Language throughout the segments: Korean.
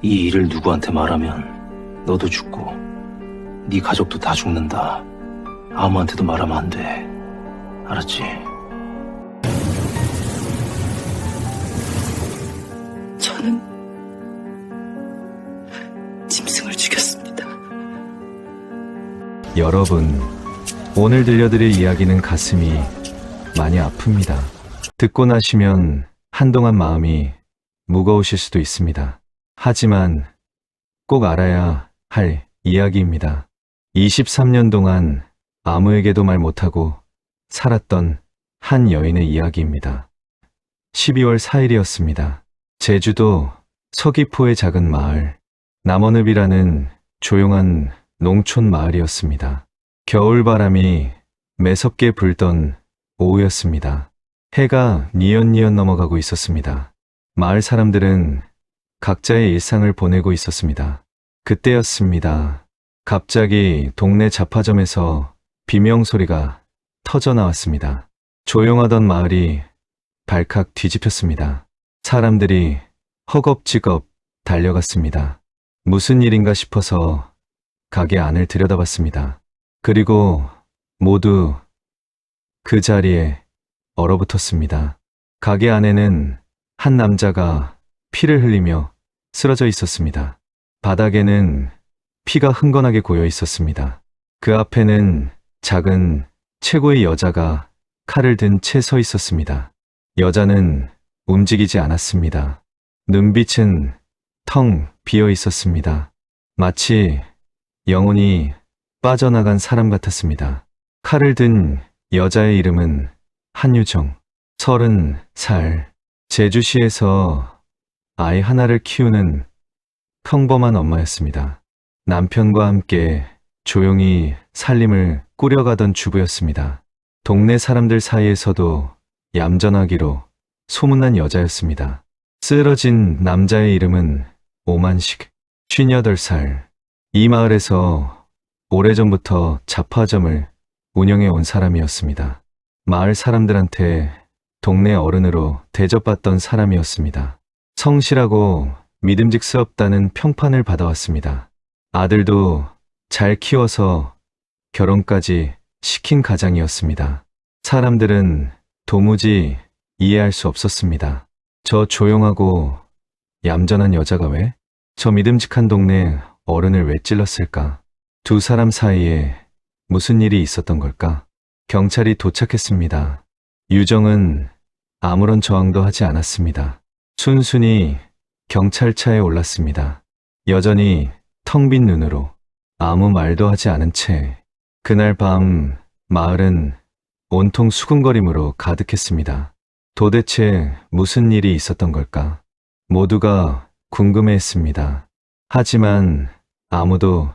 이 일을 누구한테 말하면 너도 죽고 네 가족도 다 죽는다. 아무한테도 말하면 안 돼. 알았지? 저는 짐승을 죽였습니다. 여러분, 오늘 들려드릴 이야기는 가슴이 많이 아픕니다. 듣고 나시면 한동안 마음이 무거우실 수도 있습니다. 하지만 꼭 알아야 할 이야기입니다. 23년 동안 아무에게도 말 못하고 살았던 한 여인의 이야기입니다. 12월 4일이었습니다. 제주도 서귀포의 작은 마을, 남원읍이라는 조용한 농촌 마을이었습니다. 겨울바람이 매섭게 불던 오후였습니다. 해가 뉘엿뉘엿 넘어가고 있었습니다. 마을 사람들은 각자의 일상을 보내고 있었습니다. 그때였습니다. 갑자기 동네 잡화점에서 비명소리가 터져 나왔습니다. 조용하던 마을이 발칵 뒤집혔습니다. 사람들이 허겁지겁 달려갔습니다. 무슨 일인가 싶어서 가게 안을 들여다봤습니다. 그리고 모두 그 자리에 얼어붙었습니다. 가게 안에는 한 남자가 피를 흘리며 쓰러져 있었습니다. 바닥에는 피가 흥건하게 고여 있었습니다. 그 앞에는 작은 최고의 여자가 칼을 든 채 서 있었습니다. 여자는 움직이지 않았습니다. 눈빛은 텅 비어 있었습니다. 마치 영혼이 빠져나간 사람 같았습니다. 칼을 든 여자의 이름은 한유정, 30살, 제주시에서 아이 하나를 키우는 평범한 엄마였습니다. 남편과 함께 조용히 살림을 꾸려가던 주부였습니다. 동네 사람들 사이에서도 얌전하기로 소문난 여자였습니다. 쓰러진 남자의 이름은 오만식, 58살. 이 마을에서 오래전부터 잡화점을 운영해 온 사람이었습니다. 마을 사람들한테 동네 어른으로 대접받던 사람이었습니다. 성실하고 믿음직스럽다는 평판을 받아왔습니다. 아들도 잘 키워서 결혼까지 시킨 가장이었습니다. 사람들은 도무지 이해할 수 없었습니다. 저 조용하고 얌전한 여자가 왜? 저 믿음직한 동네 어른을 왜 찔렀을까? 두 사람 사이에 무슨 일이 있었던 걸까? 경찰이 도착했습니다. 유정은 아무런 저항도 하지 않았습니다. 순순히 경찰차에 올랐습니다. 여전히 텅 빈 눈으로 아무 말도 하지 않은 채 그날 밤 마을은 온통 수군거림으로 가득했습니다. 도대체 무슨 일이 있었던 걸까? 모두가 궁금해했습니다. 하지만 아무도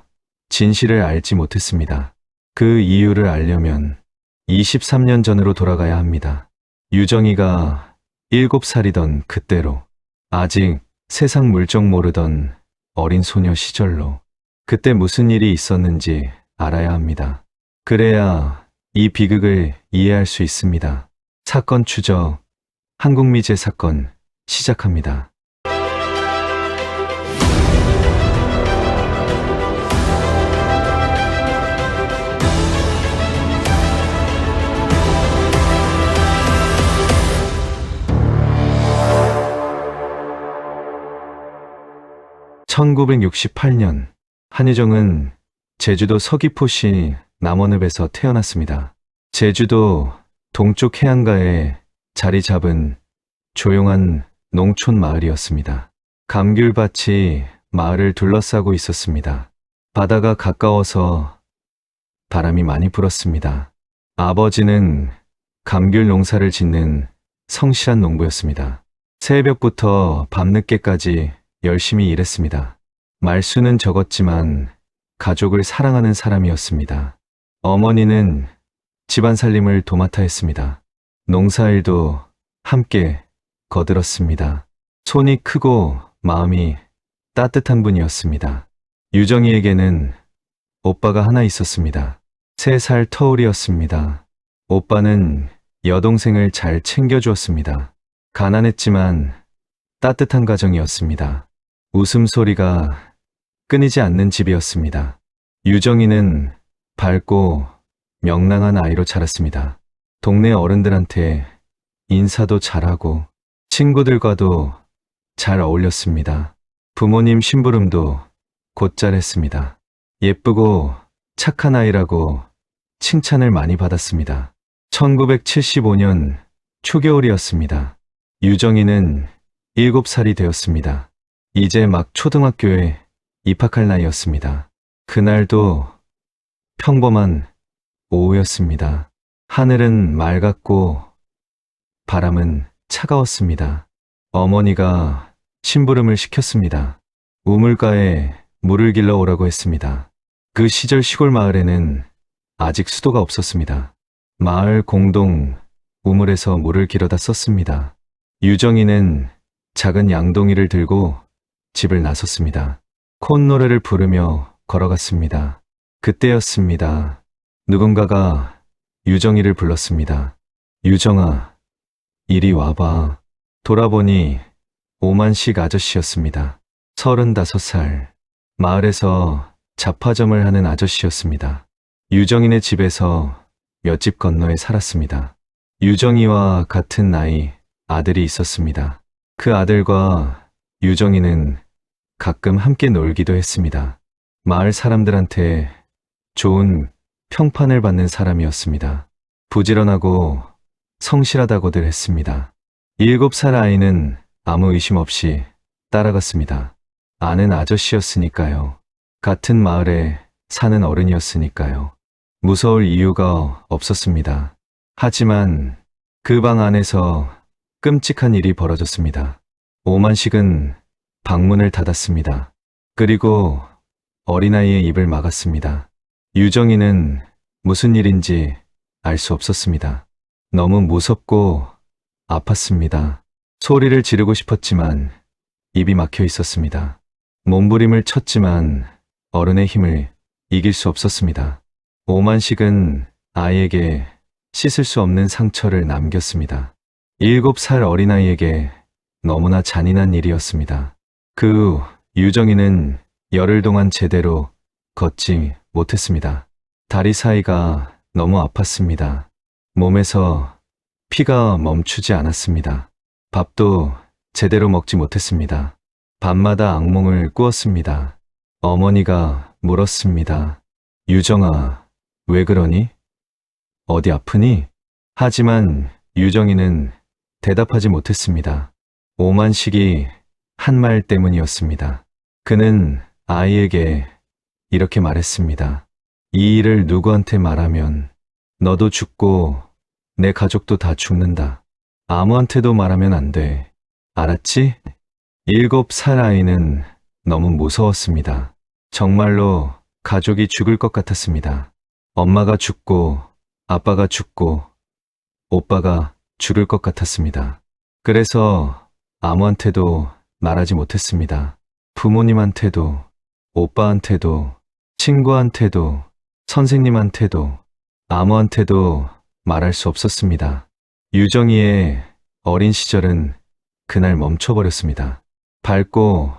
진실을 알지 못했습니다. 그 이유를 알려면 23년 전으로 돌아가야 합니다. 유정이가 7살이던 그때로, 아직 세상 물정 모르던 어린 소녀 시절로, 그때 무슨 일이 있었는지 알아야 합니다. 그래야 이 비극을 이해할 수 있습니다. 사건 추적, 한국미제 사건 시작합니다. (1968년) 한유정은 제주도 서귀포시 남원읍에서 태어났습니다. 제주도 동쪽 해안가에 자리 잡은 조용한 농촌 마을이었습니다. 감귤밭이 마을을 둘러싸고 있었습니다. 바다가 가까워서 바람이 많이 불었습니다. 아버지는 감귤 농사를 짓는 성실한 농부였습니다. 새벽부터 밤늦게까지 열심히 일했습니다. 말수는 적었지만 가족을 사랑하는 사람이었습니다. 어머니는 집안 살림을 도맡아 했습니다. 농사일도 함께 거들었습니다. 손이 크고 마음이 따뜻한 분이었습니다. 유정이에게는 오빠가 하나 있었습니다. 3살 터울이었습니다. 오빠는 여동생을 잘 챙겨주었습니다. 가난했지만 따뜻한 가정이었습니다. 웃음소리가 끊이지 않는 집이었습니다. 유정이는 밝고 명랑한 아이로 자랐습니다. 동네 어른들한테 인사도 잘하고 친구들과도 잘 어울렸습니다. 부모님 심부름도 곧잘 했습니다. 예쁘고 착한 아이라고 칭찬을 많이 받았습니다. 1975년 초겨울이었습니다. 유정이는 7살이 되었습니다. 이제 막 초등학교에 입학할 나이였습니다. 그날도 평범한 오후였습니다. 하늘은 맑았고 바람은 차가웠습니다. 어머니가 심부름을 시켰습니다. 우물가에 물을 길러 오라고 했습니다. 그 시절 시골 마을에는 아직 수도가 없었습니다. 마을 공동 우물에서 물을 길어다 썼습니다. 유정이는 작은 양동이를 들고 집을 나섰습니다. 콧노래를 부르며 걸어갔습니다. 그때였습니다. 누군가가 유정이를 불렀습니다. 유정아, 이리 와봐. 돌아보니 오만식 아저씨였습니다. 35살. 마을에서 잡화점을 하는 아저씨였습니다. 유정이네 집에서 몇 집 건너에 살았습니다. 유정이와 같은 나이 아들이 있었습니다. 그 아들과 유정이는 가끔 함께 놀기도 했습니다. 마을 사람들한테 좋은 평판을 받는 사람이었습니다. 부지런하고 성실하다고들 했습니다. 7살 아이는 아무 의심 없이 따라갔습니다. 아는 아저씨였으니까요. 같은 마을에 사는 어른이었으니까요. 무서울 이유가 없었습니다. 하지만 그 방 안에서 끔찍한 일이 벌어졌습니다. 오만식은 방문을 닫았습니다. 그리고 어린아이의 입을 막았습니다. 유정이는 무슨 일인지 알 수 없었습니다. 너무 무섭고 아팠습니다. 소리를 지르고 싶었지만 입이 막혀 있었습니다. 몸부림을 쳤지만 어른의 힘을 이길 수 없었습니다. 오만식은 아이에게 씻을 수 없는 상처를 남겼습니다. 7살 어린아이에게 너무나 잔인한 일이었습니다. 그 후 유정이는 열흘 동안 제대로 걷지 못했습니다. 다리 사이가 너무 아팠습니다. 몸에서 피가 멈추지 않았습니다. 밥도 제대로 먹지 못했습니다. 밤마다 악몽을 꾸었습니다. 어머니가 물었습니다. 유정아, 왜 그러니? 어디 아프니? 하지만 유정이는 대답하지 못했습니다. 오만식이 한 말 때문이었습니다. 그는 아이에게 이렇게 말했습니다. 이 일을 누구한테 말하면 너도 죽고 내 가족도 다 죽는다. 아무한테도 말하면 안 돼. 알았지? 7살 아이는 너무 무서웠습니다. 정말로 가족이 죽을 것 같았습니다. 엄마가 죽고 아빠가 죽고 오빠가 죽을 것 같았습니다. 그래서 아무한테도 말하지 못했습니다. 부모님한테도, 오빠한테도, 친구한테도, 선생님한테도, 아무한테도 말할 수 없었습니다. 유정이의 어린 시절은 그날 멈춰버렸습니다. 밝고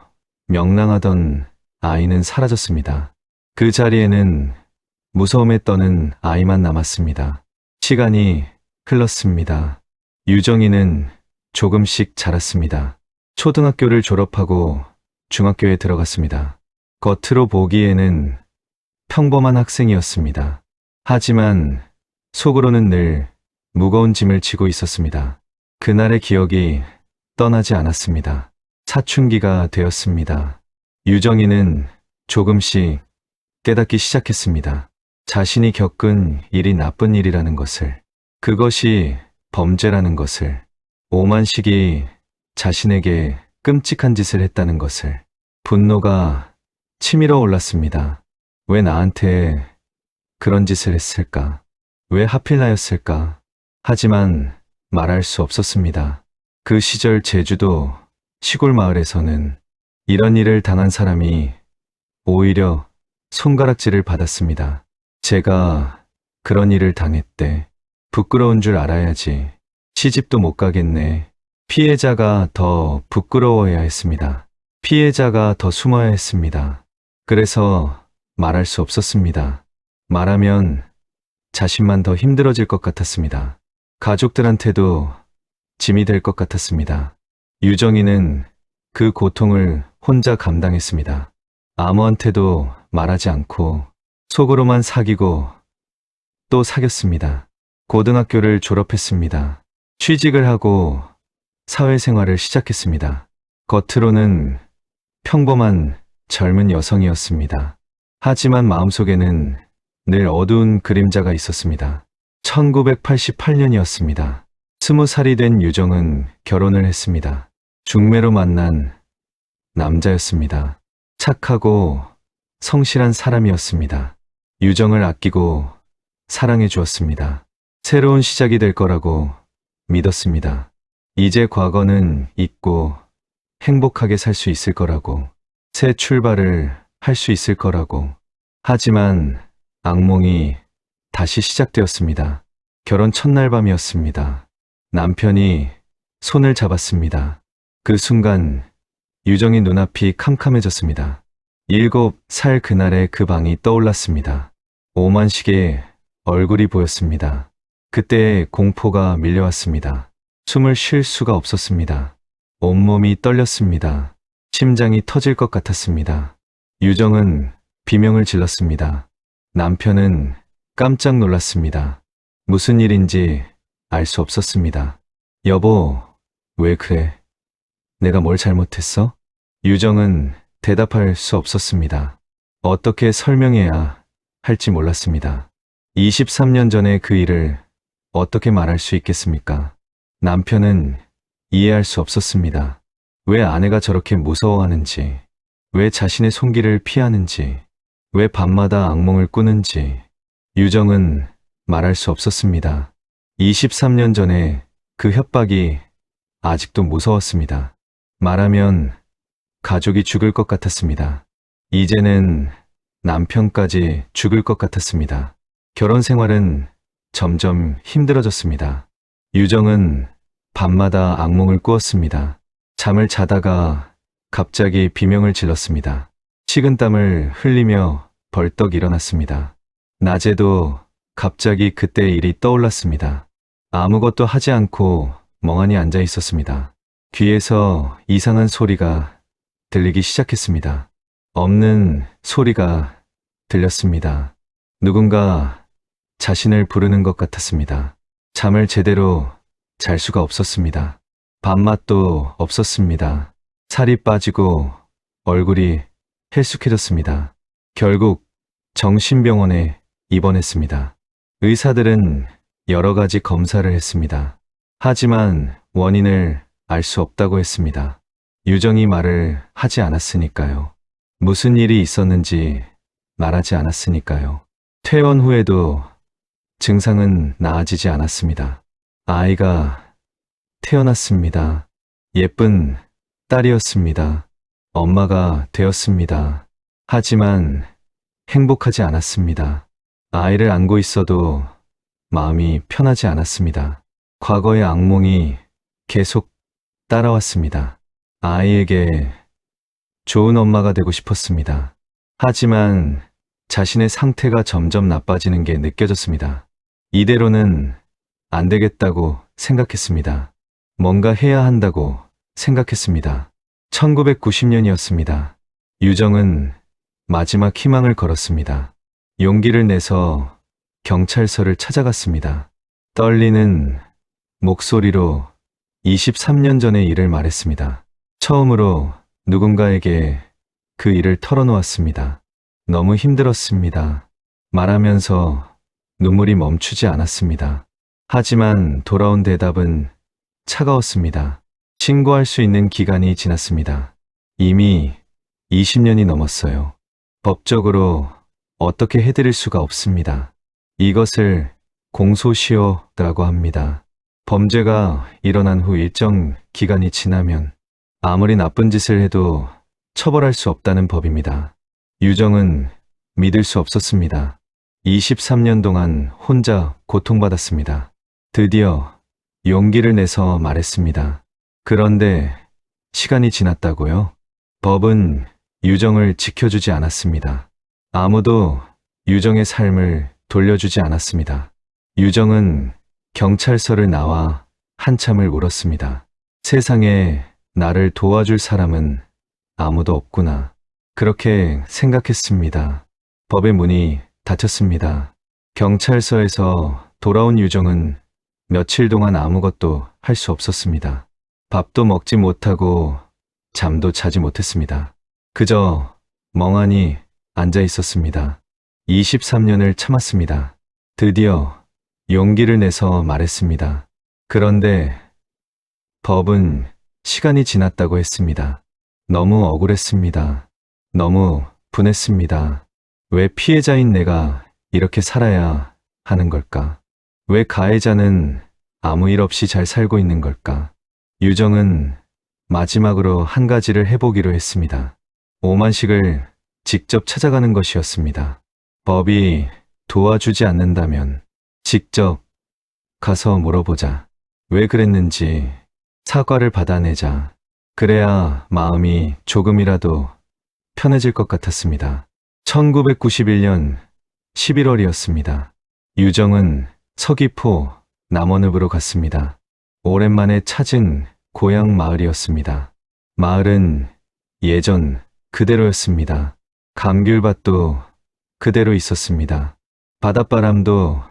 명랑하던 아이는 사라졌습니다. 그 자리에는 무서움에 떠는 아이만 남았습니다. 시간이 흘렀습니다. 유정이는 조금씩 자랐습니다. 초등학교를 졸업하고 중학교에 들어갔습니다. 겉으로 보기에는 평범한 학생이었습니다. 하지만 속으로는 늘 무거운 짐을 지고 있었습니다. 그날의 기억이 떠나지 않았습니다. 사춘기가 되었습니다. 유정이는 조금씩 깨닫기 시작했습니다. 자신이 겪은 일이 나쁜 일이라는 것을, 그것이 범죄라는 것을, 오만식이 자신에게 끔찍한 짓을 했다는 것을. 분노가 치밀어 올랐습니다. 왜 나한테 그런 짓을 했을까? 왜 하필 나였을까? 하지만 말할 수 없었습니다. 그 시절 제주도 시골 마을에서는 이런 일을 당한 사람이 오히려 손가락질을 받았습니다. 제가 그런 일을 당했대. 부끄러운 줄 알아야지. 시집도 못 가겠네. 피해자가 더 부끄러워해야 했습니다. 피해자가 더 숨어야 했습니다. 그래서 말할 수 없었습니다. 말하면 자신만 더 힘들어질 것 같았습니다. 가족들한테도 짐이 될 것 같았습니다. 유정이는 그 고통을 혼자 감당했습니다. 아무한테도 말하지 않고 속으로만 사귀고 또 사귀었습니다. 고등학교를 졸업했습니다. 취직을 하고 사회생활을 시작했습니다. 겉으로는 평범한 젊은 여성이었습니다. 하지만 마음속에는 늘 어두운 그림자가 있었습니다. 1988년이었습니다. 20살이 된 유정은 결혼을 했습니다. 중매로 만난 남자였습니다. 착하고 성실한 사람이었습니다. 유정을 아끼고 사랑해 주었습니다. 새로운 시작이 될 거라고 믿었습니다. 이제 과거는 잊고 행복하게 살 수 있을 거라고, 새 출발을 할 수 있을 거라고. 하지만 악몽이 다시 시작되었습니다. 결혼 첫날 밤이었습니다. 남편이 손을 잡았습니다. 그 순간 유정이 눈앞이 캄캄해졌습니다. 7살 그날의 그 방이 떠올랐습니다. 오만식의 얼굴이 보였습니다. 그때 공포가 밀려왔습니다. 숨을 쉴 수가 없었습니다. 온몸이 떨렸습니다. 심장이 터질 것 같았습니다. 유정은 비명을 질렀습니다. 남편은 깜짝 놀랐습니다. 무슨 일인지 알 수 없었습니다. 여보, 왜 그래? 내가 뭘 잘못했어? 유정은 대답할 수 없었습니다. 어떻게 설명해야 할지 몰랐습니다. 23년 전의 그 일을 어떻게 말할 수 있겠습니까? 남편은 이해할 수 없었습니다. 왜 아내가 저렇게 무서워하는지, 왜 자신의 손길을 피하는지, 왜 밤마다 악몽을 꾸는지. 유정은 말할 수 없었습니다. 23년 전에 그 협박이 아직도 무서웠습니다. 말하면 가족이 죽을 것 같았습니다. 이제는 남편까지 죽을 것 같았습니다. 결혼 생활은 점점 힘들어졌습니다. 유정은 밤마다 악몽을 꾸었습니다. 잠을 자다가 갑자기 비명을 질렀습니다. 식은땀을 흘리며 벌떡 일어났습니다. 낮에도 갑자기 그때의 일이 떠올랐습니다. 아무것도 하지 않고 멍하니 앉아 있었습니다. 귀에서 이상한 소리가 들리기 시작했습니다. 없는 소리가 들렸습니다. 누군가 자신을 부르는 것 같았습니다. 잠을 제대로 잘 수가 없었습니다. 밥맛도 없었습니다. 살이 빠지고 얼굴이 헬쑥해졌습니다. 결국 정신병원에 입원했습니다. 의사들은 여러 가지 검사를 했습니다. 하지만 원인을 알 수 없다고 했습니다. 유정이 말을 하지 않았으니까요. 무슨 일이 있었는지 말하지 않았으니까요. 퇴원 후에도 증상은 나아지지 않았습니다. 아이가 태어났습니다. 예쁜 딸이었습니다. 엄마가 되었습니다. 하지만 행복하지 않았습니다. 아이를 안고 있어도 마음이 편하지 않았습니다. 과거의 악몽이 계속 따라왔습니다. 아이에게 좋은 엄마가 되고 싶었습니다. 하지만 자신의 상태가 점점 나빠지는 게 느껴졌습니다. 이대로는 안 되겠다고 생각했습니다. 뭔가 해야 한다고 생각했습니다. 1990년이었습니다. 유정은 마지막 희망을 걸었습니다. 용기를 내서 경찰서를 찾아갔습니다. 떨리는 목소리로 23년 전의 일을 말했습니다. 처음으로 누군가에게 그 일을 털어놓았습니다. 너무 힘들었습니다. 말하면서 눈물이 멈추지 않았습니다. 하지만 돌아온 대답은 차가웠습니다. 신고할 수 있는 기간이 지났습니다. 이미 20년이 넘었어요. 법적으로 어떻게 해드릴 수가 없습니다. 이것을 공소시효라고 합니다. 범죄가 일어난 후 일정 기간이 지나면 아무리 나쁜 짓을 해도 처벌할 수 없다는 법입니다. 유정은 믿을 수 없었습니다. 23년 동안 혼자 고통받았습니다. 드디어 용기를 내서 말했습니다. 그런데 시간이 지났다고요? 법은 유정을 지켜주지 않았습니다. 아무도 유정의 삶을 돌려주지 않았습니다. 유정은 경찰서를 나와 한참을 울었습니다. 세상에 나를 도와줄 사람은 아무도 없구나. 그렇게 생각했습니다. 법의 문이 닫혔습니다. 경찰서에서 돌아온 유정은 며칠 동안 아무것도 할 수 없었습니다. 밥도 먹지 못하고 잠도 자지 못했습니다. 그저 멍하니 앉아 있었습니다. 23년을 참았습니다. 드디어 용기를 내서 말했습니다. 그런데 법은 시간이 지났다고 했습니다. 너무 억울했습니다. 너무 분했습니다. 왜 피해자인 내가 이렇게 살아야 하는 걸까? 왜 가해자는 아무 일 없이 잘 살고 있는 걸까? 유정은 마지막으로 한 가지를 해보기로 했습니다. 오만식을 직접 찾아가는 것이었습니다. 법이 도와주지 않는다면 직접 가서 물어보자. 왜 그랬는지 사과를 받아내자. 그래야 마음이 조금이라도 편해질 것 같았습니다. 1991년 11월이었습니다. 유정은 서귀포 남원읍으로 갔습니다. 오랜만에 찾은 고향 마을이었습니다. 마을은 예전 그대로였습니다. 감귤밭도 그대로 있었습니다. 바닷바람도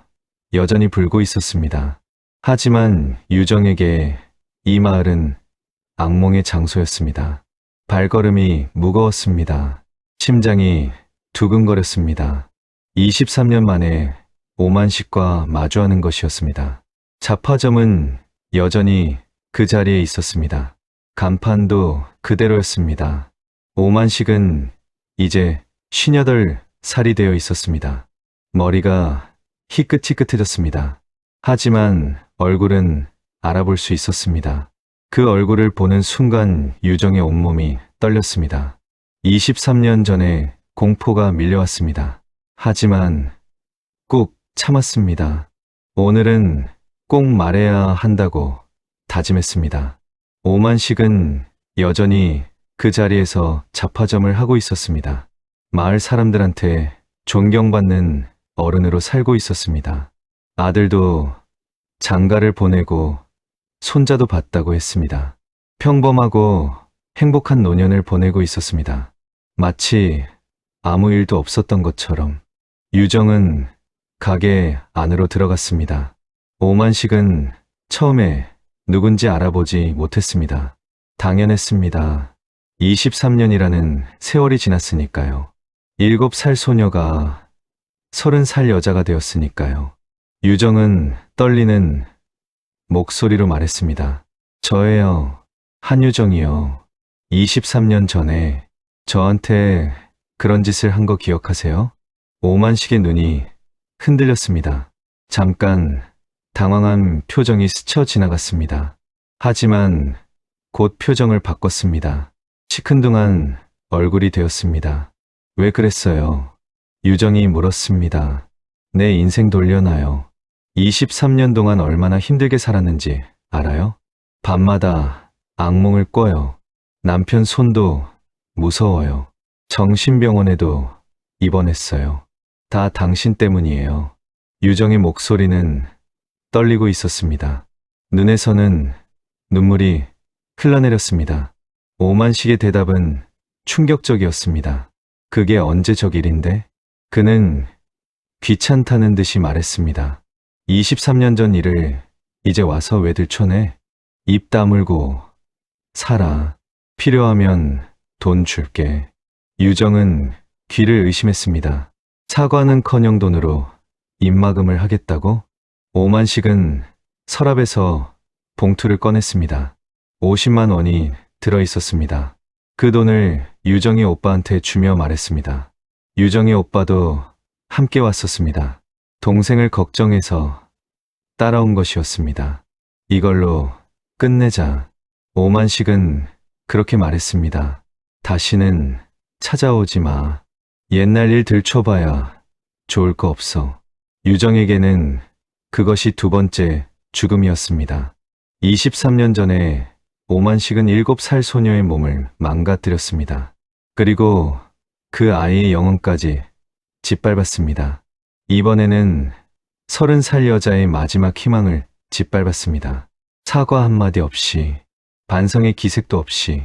여전히 불고 있었습니다. 하지만 유정에게 이 마을은 악몽의 장소였습니다. 발걸음이 무거웠습니다. 심장이 두근거렸습니다. 23년 만에 오만식과 마주하는 것이었습니다. 잡화점은 여전히 그 자리에 있었습니다. 간판도 그대로였습니다. 오만식은 이제 58살이 되어 있었습니다. 머리가 희끗희끗해졌습니다. 하지만 얼굴은 알아볼 수 있었습니다. 그 얼굴을 보는 순간 유정의 온몸이 떨렸습니다. 23년 전에 공포가 밀려왔습니다. 하지만 꾹 참았습니다. 오늘은 꼭 말해야 한다고 다짐했습니다. 오만식은 여전히 그 자리에서 잡화점을 하고 있었습니다. 마을 사람들한테 존경받는 어른으로 살고 있었습니다. 아들도 장가를 보내고 손자도 봤다고 했습니다. 평범하고 행복한 노년을 보내고 있었습니다. 마치 아무 일도 없었던 것처럼. 유정은 가게 안으로 들어갔습니다. 오만식은 처음에 누군지 알아보지 못했습니다. 당연했습니다. 23년이라는 세월이 지났으니까요. 7살 소녀가 30살 여자가 되었으니까요. 유정은 떨리는 목소리로 말했습니다. 저예요. 한유정이요. 23년 전에 저한테 그런 짓을 한 거 기억하세요? 오만식의 눈이 흔들렸습니다. 잠깐 당황한 표정이 스쳐 지나갔습니다. 하지만 곧 표정을 바꿨습니다. 시큰둥한 얼굴이 되었습니다. 왜 그랬어요? 유정이 물었습니다. 내 인생 돌려놔요. 23년 동안 얼마나 힘들게 살았는지 알아요? 밤마다 악몽을 꿔요. 남편 손도 무서워요. 정신병원에도 입원했어요. 다 당신 때문이에요. 유정의 목소리는 떨리고 있었습니다. 눈에서는 눈물이 흘러내렸습니다. 오만식의 대답은 충격적이었습니다. 그게 언제적 일인데? 그는 귀찮다는 듯이 말했습니다. 23년 전 일을 이제 와서 왜 들춰내? 입 다물고 살아. 필요하면 돈 줄게. 유정은 귀를 의심했습니다. 사과는커녕 돈으로 입막음을 하겠다고? 오만식은 서랍에서 봉투를 꺼냈습니다. 50만 원이 들어있었습니다. 그 돈을 유정이 오빠한테 주며 말했습니다. 유정이 오빠도 함께 왔었습니다. 동생을 걱정해서 따라온 것이었습니다. 이걸로 끝내자. 오만식은 그렇게 말했습니다. 다시는 찾아오지 마. 옛날 일 들춰봐야 좋을 거 없어. 유정에게는 그것이 두 번째 죽음이었습니다. 23년 전에 오만식은 7살 소녀의 몸을 망가뜨렸습니다. 그리고 그 아이의 영혼까지 짓밟았습니다. 이번에는 30살 여자의 마지막 희망을 짓밟았습니다. 사과 한마디 없이, 반성의 기색도 없이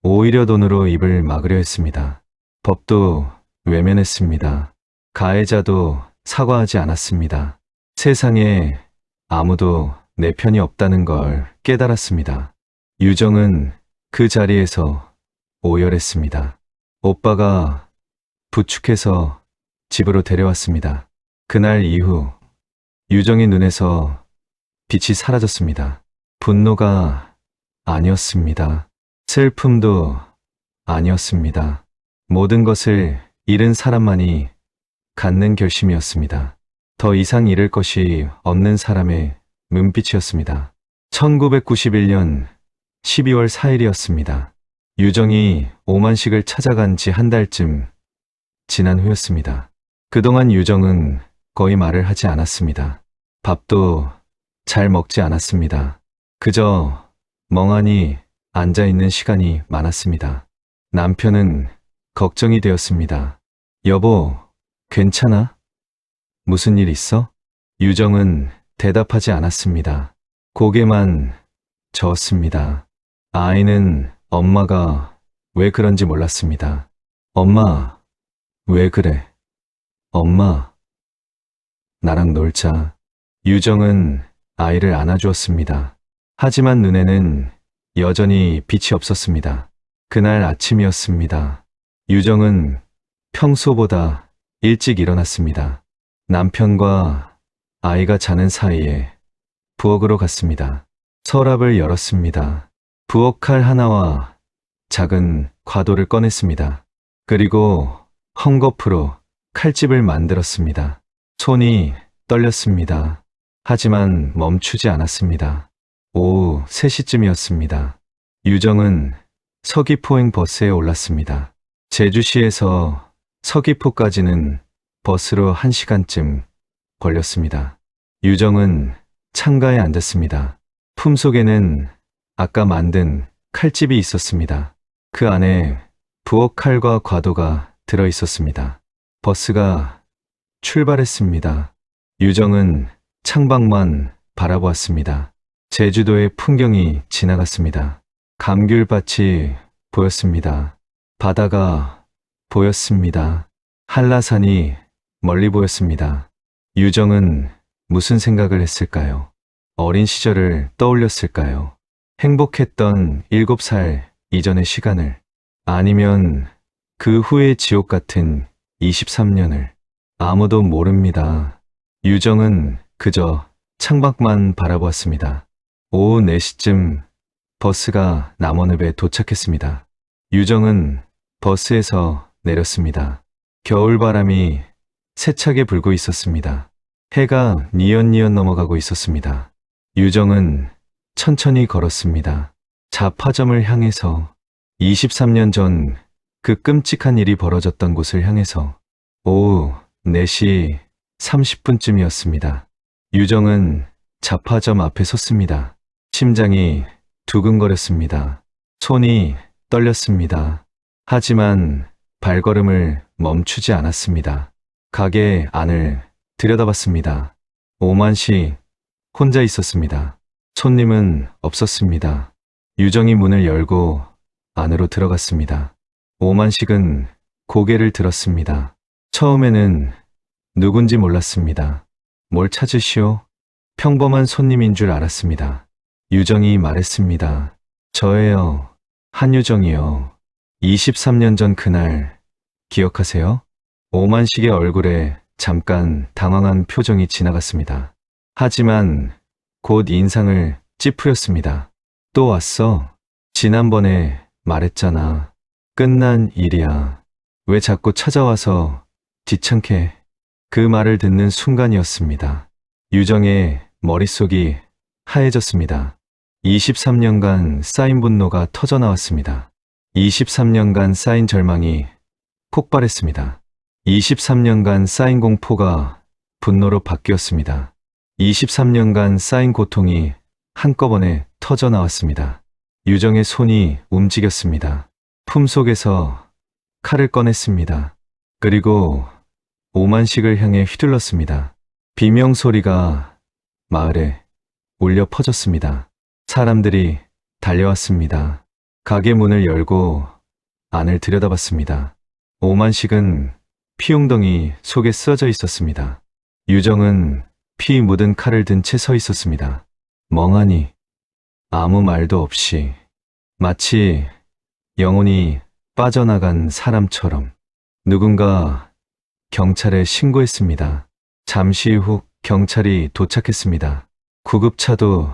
오히려 돈으로 입을 막으려 했습니다. 법도 외면했습니다. 가해자도 사과하지 않았습니다. 세상에 아무도 내 편이 없다는 걸 깨달았습니다. 유정은 그 자리에서 오열했습니다. 오빠가 부축해서 집으로 데려왔습니다. 그날 이후 유정의 눈에서 빛이 사라졌습니다. 분노가 아니었습니다. 슬픔도 아니었습니다. 모든 것을 잃은 사람만이 갖는 결심이었습니다. 더 이상 잃을 것이 없는 사람의 눈빛이었습니다. 1991년 12월 4일이었습니다. 유정이 오만식을 찾아간 지 한 달쯤 지난 후였습니다. 그동안 유정은 거의 말을 하지 않았습니다. 밥도 잘 먹지 않았습니다. 그저 멍하니 앉아있는 시간이 많았습니다. 남편은 걱정이 되었습니다. 여보, 괜찮아? 무슨 일 있어? 유정은 대답하지 않았습니다. 고개만 저었습니다. 아이는 엄마가 왜 그런지 몰랐습니다. 엄마, 왜 그래? 엄마, 나랑 놀자. 유정은 아이를 안아주었습니다. 하지만 눈에는 여전히 빛이 없었습니다. 그날 아침이었습니다. 유정은 평소보다 일찍 일어났습니다. 남편과 아이가 자는 사이에 부엌으로 갔습니다. 서랍을 열었습니다. 부엌칼 하나와 작은 과도를 꺼냈습니다. 그리고 헝겊으로 칼집을 만들었습니다. 손이 떨렸습니다. 하지만 멈추지 않았습니다. 오후 3시쯤이었습니다. 유정은 서귀포행 버스에 올랐습니다. 제주시에서 서귀포까지는 버스로 1시간쯤 걸렸습니다. 유정은 창가에 앉았습니다. 품속에는 아까 만든 칼집이 있었습니다. 그 안에 부엌 칼과 과도가 들어 있었습니다. 버스가 출발했습니다. 유정은 창밖만 바라보았습니다. 제주도의 풍경이 지나갔습니다. 감귤밭이 보였습니다. 바다가 보였습니다. 한라산이 멀리 보였습니다. 유정은 무슨 생각을 했을까요? 어린 시절을 떠올렸을까요? 행복했던 7살 이전의 시간을, 아니면 그 후의 지옥 같은 23년을. 아무도 모릅니다. 유정은 그저 창밖만 바라보았습니다. 오후 4시쯤 버스가 남원읍에 도착했습니다. 유정은 버스에서 내렸습니다. 겨울바람이 세차게 불고 있었습니다. 해가 뉘엿뉘엿 넘어가고 있었습니다. 유정은 천천히 걸었습니다. 자파점을 향해서, 23년 전 그 끔찍한 일이 벌어졌던 곳을 향해서. 오후 4시 30분쯤이었습니다. 유정은 자파점 앞에 섰습니다. 심장이 두근거렸습니다. 손이 떨렸습니다. 하지만 발걸음을 멈추지 않았습니다. 가게 안을 들여다봤습니다. 오만식 혼자 있었습니다. 손님은 없었습니다. 유정이 문을 열고 안으로 들어갔습니다. 오만식은 고개를 들었습니다. 처음에는 누군지 몰랐습니다. 뭘 찾으시오? 평범한 손님인 줄 알았습니다. 유정이 말했습니다. 저예요. 한유정이요. 23년 전 그날 기억하세요? 오만식의 얼굴에 잠깐 당황한 표정이 지나갔습니다. 하지만 곧 인상을 찌푸렸습니다. 또 왔어? 지난번에 말했잖아. 끝난 일이야. 왜 자꾸 찾아와서 귀찮게. 그 말을 듣는 순간이었습니다. 유정의 머릿속이 하얘졌습니다. 23년간 쌓인 분노가 터져나왔습니다. 23년간 쌓인 절망이 폭발했습니다. 23년간 쌓인 공포가 분노로 바뀌었습니다. 23년간 쌓인 고통이 한꺼번에 터져나왔습니다. 유정의 손이 움직였습니다. 품속에서 칼을 꺼냈습니다. 그리고 오만식을 향해 휘둘렀습니다. 비명 소리가 마을에 울려 퍼졌습니다. 사람들이 달려왔습니다. 가게 문을 열고 안을 들여다봤습니다. 오만식은 피웅덩이 속에 쓰러져 있었습니다. 유정은 피 묻은 칼을 든 채 서 있었습니다. 멍하니 아무 말도 없이 마치 영혼이 빠져나간 사람처럼. 누군가 경찰에 신고했습니다. 잠시 후 경찰이 도착했습니다. 구급차도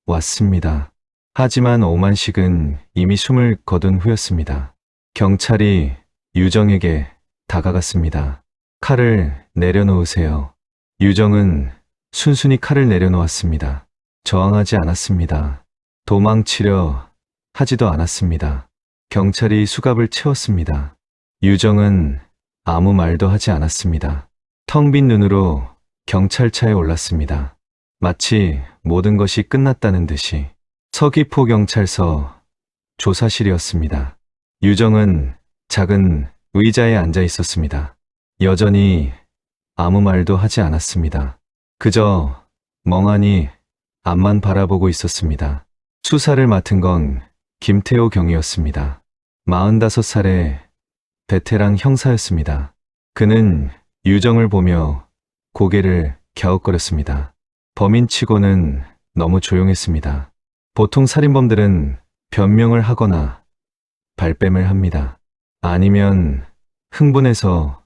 왔습니다. 하지만 오만식은 이미 숨을 거둔 후였습니다. 경찰이 유정에게 다가갔습니다. 칼을 내려놓으세요. 유정은 순순히 칼을 내려놓았습니다. 저항하지 않았습니다. 도망치려 하지도 않았습니다. 경찰이 수갑을 채웠습니다. 유정은 아무 말도 하지 않았습니다. 텅 빈 눈으로 경찰차에 올랐습니다. 마치 모든 것이 끝났다는 듯이. 서귀포 경찰서 조사실이었습니다. 유정은 작은 의자에 앉아 있었습니다. 여전히 아무 말도 하지 않았습니다. 그저 멍하니 앞만 바라보고 있었습니다. 수사를 맡은 건 김태호 경이었습니다. 45살의 베테랑 형사였습니다. 그는 유정을 보며 고개를 갸웃거렸습니다. 범인치고는 너무 조용했습니다. 보통 살인범들은 변명을 하거나 발뺌을 합니다. 아니면 흥분해서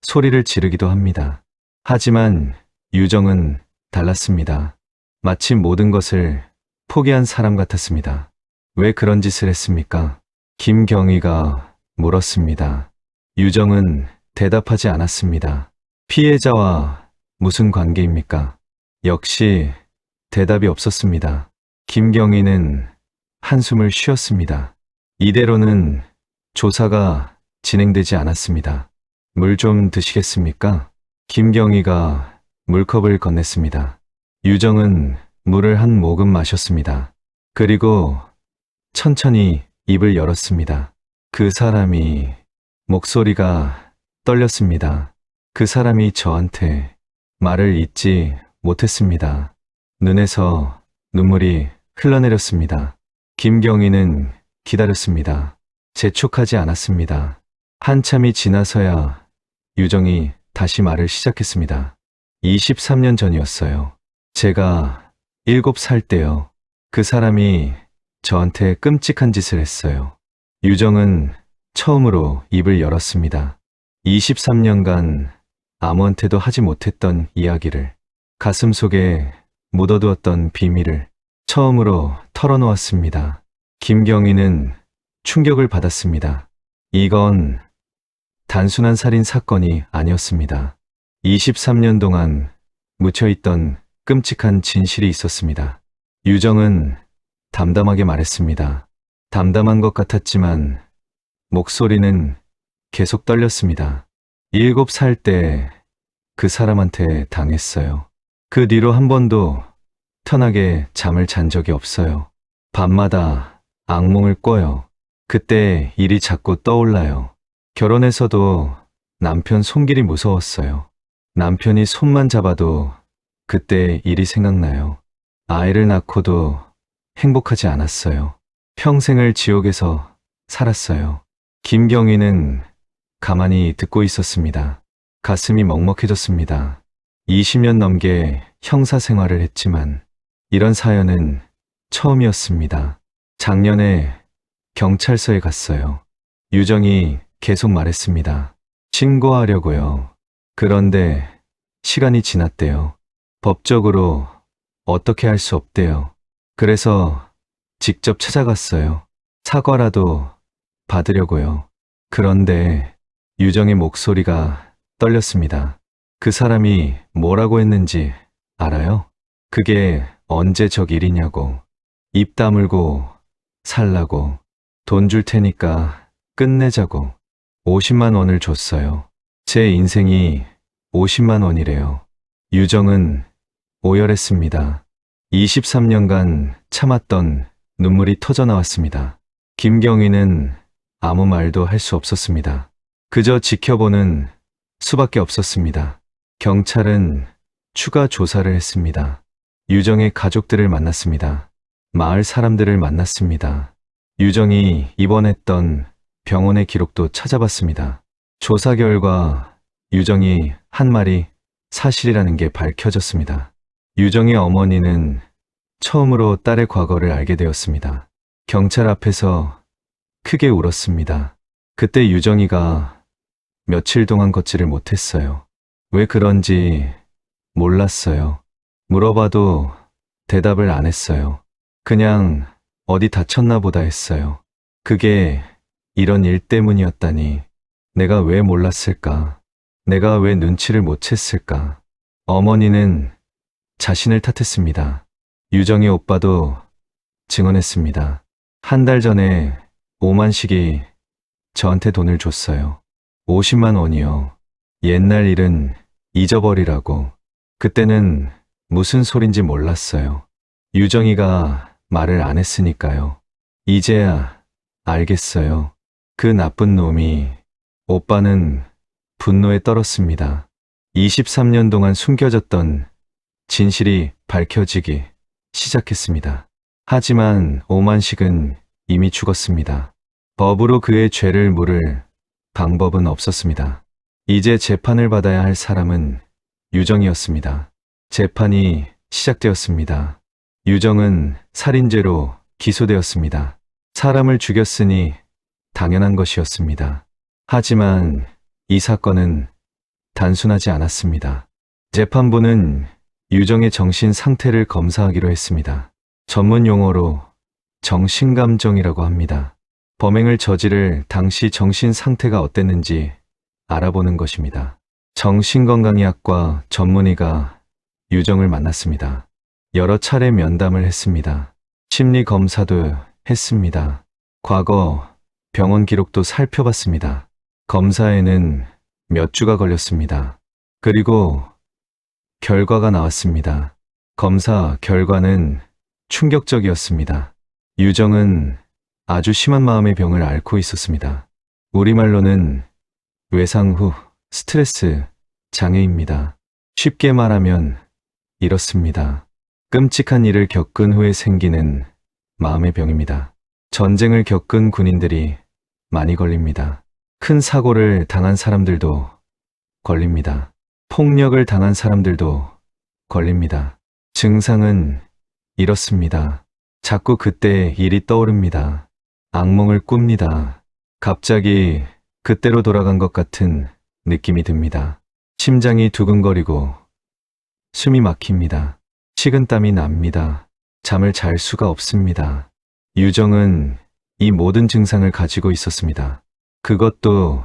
소리를 지르기도 합니다. 하지만 유정은 달랐습니다. 마치 모든 것을 포기한 사람 같았습니다. 왜 그런 짓을 했습니까? 김경희가 물었습니다. 유정은 대답하지 않았습니다. 피해자와 무슨 관계입니까? 역시 대답이 없었습니다. 김경희는 한숨을 쉬었습니다. 이대로는 조사가 진행되지 않았습니다. 물 좀 드시겠습니까? 김경희가 물컵을 건넸습니다. 유정은 물을 한 모금 마셨습니다. 그리고 천천히 입을 열었습니다. 그 사람이, 목소리가 떨렸습니다. 그 사람이 저한테 말을 잇지 못했습니다. 눈에서 눈물이 흘러내렸습니다. 김경희는 기다렸습니다. 재촉하지 않았습니다. 한참이 지나서야 유정이 다시 말을 시작했습니다. 23년 전이었어요. 제가 7살 때요. 그 사람이 저한테 끔찍한 짓을 했어요. 유정은 처음으로 입을 열었습니다. 23년간 아무한테도 하지 못했던 이야기를, 가슴속에 묻어두었던 비밀을 처음으로 털어놓았습니다. 김경희는 충격을 받았습니다. 이건 단순한 살인 사건이 아니었습니다. 23년 동안 묻혀있던 끔찍한 진실이 있었습니다. 유정은 담담하게 말했습니다. 담담한 것 같았지만 목소리는 계속 떨렸습니다. 7살 때 그 사람한테 당했어요. 그 뒤로 한 번도 편하게 잠을 잔 적이 없어요. 밤마다 악몽을 꿔요. 그때 일이 자꾸 떠올라요. 결혼해서도 남편 손길이 무서웠어요. 남편이 손만 잡아도 그때 일이 생각나요. 아이를 낳고도 행복하지 않았어요. 평생을 지옥에서 살았어요. 김경희는 가만히 듣고 있었습니다. 가슴이 먹먹해졌습니다. 20년 넘게 형사 생활을 했지만 이런 사연은 처음이었습니다. 작년에 경찰서에 갔어요. 유정이 계속 말했습니다. 신고하려고요. 그런데 시간이 지났대요. 법적으로 어떻게 할 수 없대요. 그래서 직접 찾아갔어요. 사과라도 받으려고요. 그런데 유정의 목소리가 떨렸습니다. 그 사람이 뭐라고 했는지 알아요? 그게 언제적 일이냐고. 입 다물고 살라고. 돈 줄 테니까 끝내자고. 50만 원을 줬어요. 제 인생이 50만 원이래요. 유정은 오열했습니다. 23년간 참았던 눈물이 터져 나왔습니다. 김경희는 아무 말도 할 수 없었습니다. 그저 지켜보는 수밖에 없었습니다. 경찰은 추가 조사를 했습니다. 유정의 가족들을 만났습니다. 마을 사람들을 만났습니다. 유정이 입원했던 병원의 기록도 찾아봤습니다. 조사 결과 유정이 한 말이 사실이라는 게 밝혀졌습니다. 유정의 어머니는 처음으로 딸의 과거를 알게 되었습니다. 경찰 앞에서 크게 울었습니다. 그때 유정이가 며칠 동안 걷지를 못했어요. 왜 그런지 몰랐어요. 물어봐도 대답을 안 했어요. 그냥 어디 다쳤나 보다 했어요. 그게 이런 일 때문이었다니. 내가 왜 몰랐을까? 내가 왜 눈치를 못 챘을까? 어머니는 자신을 탓했습니다. 유정이 오빠도 증언했습니다. 한 달 전에 오만식이 저한테 돈을 줬어요. 50만 원이요. 옛날 일은 잊어버리라고. 그때는 무슨 소린지 몰랐어요. 유정이가 말을 안 했으니까요. 이제야 알겠어요. 그 나쁜 놈이. 오빠는 분노에 떨었습니다. 23년 동안 숨겨졌던 진실이 밝혀지기 시작했습니다. 하지만 오만식은 이미 죽었습니다. 법으로 그의 죄를 물을 방법은 없었습니다. 이제 재판을 받아야 할 사람은 유정이었습니다. 재판이 시작되었습니다. 유정은 살인죄로 기소되었습니다. 사람을 죽였으니 당연한 것이었습니다. 하지만 이 사건은 단순하지 않았습니다. 재판부는 유정의 정신 상태를 검사하기로 했습니다. 전문 용어로 정신감정이라고 합니다. 범행을 저지를 당시 정신 상태가 어땠는지 알아보는 것입니다. 정신건강의학과 전문의가 유정을 만났습니다. 여러 차례 면담을 했습니다. 심리검사도 했습니다. 과거 병원 기록도 살펴봤습니다. 검사에는 몇 주가 걸렸습니다. 그리고 결과가 나왔습니다. 검사 결과는 충격적이었습니다. 유정은 아주 심한 마음의 병을 앓고 있었습니다. 우리말로는 외상 후 스트레스 장애입니다. 쉽게 말하면 이렇습니다. 끔찍한 일을 겪은 후에 생기는 마음의 병입니다. 전쟁을 겪은 군인들이 많이 걸립니다. 큰 사고를 당한 사람들도 걸립니다. 폭력을 당한 사람들도 걸립니다. 증상은 이렇습니다. 자꾸 그때의 일이 떠오릅니다. 악몽을 꿉니다. 갑자기 그때로 돌아간 것 같은 느낌이 듭니다. 심장이 두근거리고 숨이 막힙니다. 식은땀이 납니다. 잠을 잘 수가 없습니다. 유정은 이 모든 증상을 가지고 있었습니다. 그것도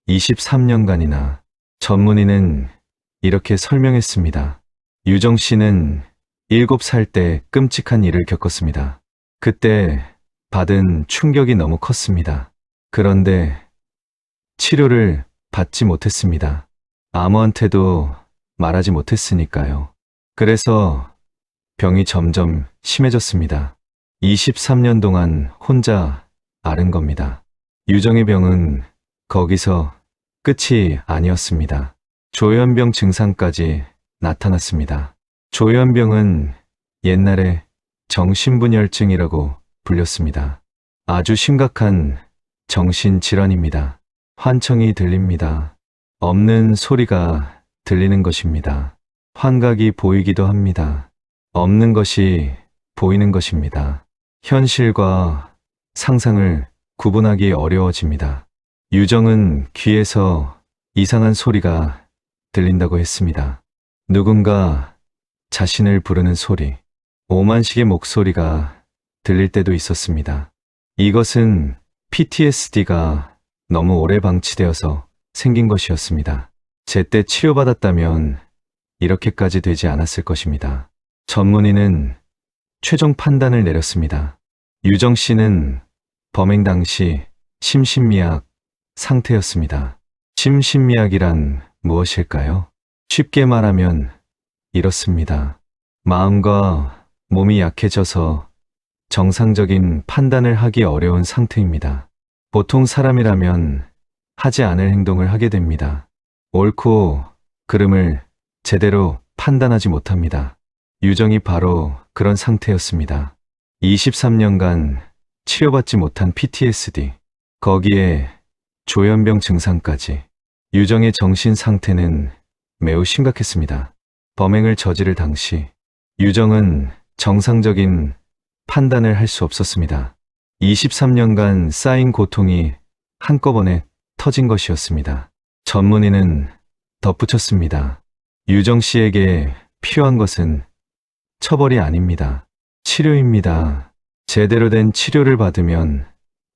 23년간이나. 전문의는 이렇게 설명했습니다. 유정 씨는 7살 때 끔찍한 일을 겪었습니다. 그때 받은 충격이 너무 컸습니다. 그런데 치료를 받지 못했습니다. 아무한테도 말하지 못했으니까요. 그래서 병이 점점 심해졌습니다. 23년 동안 혼자 앓은 겁니다. 유정의 병은 거기서 끝이 아니었습니다. 조현병 증상까지 나타났습니다. 조현병은 옛날에 정신분열증이라고 불렸습니다. 아주 심각한 정신질환입니다. 환청이 들립니다. 없는 소리가 들리는 것입니다. 환각이 보이기도 합니다. 없는 것이 보이는 것입니다. 현실과 상상을 구분하기 어려워집니다. 유정은 귀에서 이상한 소리가 들린다고 했습니다. 누군가 자신을 부르는 소리, 오만식의 목소리가 들릴 때도 있었습니다. 이것은 PTSD가 너무 오래 방치되어서 생긴 것이었습니다. 제때 치료받았다면 이렇게까지 되지 않았을 것입니다. 전문의는 최종 판단을 내렸습니다. 유정 씨는 범행 당시 심신미약 상태였습니다. 심신미약이란 무엇일까요? 쉽게 말하면 이렇습니다. 마음과 몸이 약해져서 정상적인 판단을 하기 어려운 상태입니다. 보통 사람이라면 하지 않을 행동을 하게 됩니다. 옳고 그름을 제대로 판단하지 못합니다. 유정이 바로 그런 상태였습니다. 23년간 치료받지 못한 PTSD, 거기에 조현병 증상까지. 유정의 정신 상태는 매우 심각했습니다. 범행을 저지를 당시 유정은 정상적인 판단을 할 수 없었습니다. 23년간 쌓인 고통이 한꺼번에 터진 것이었습니다. 전문의는 덧붙였습니다. 유정 씨에게 필요한 것은 처벌이 아닙니다. 치료입니다. 제대로 된 치료를 받으면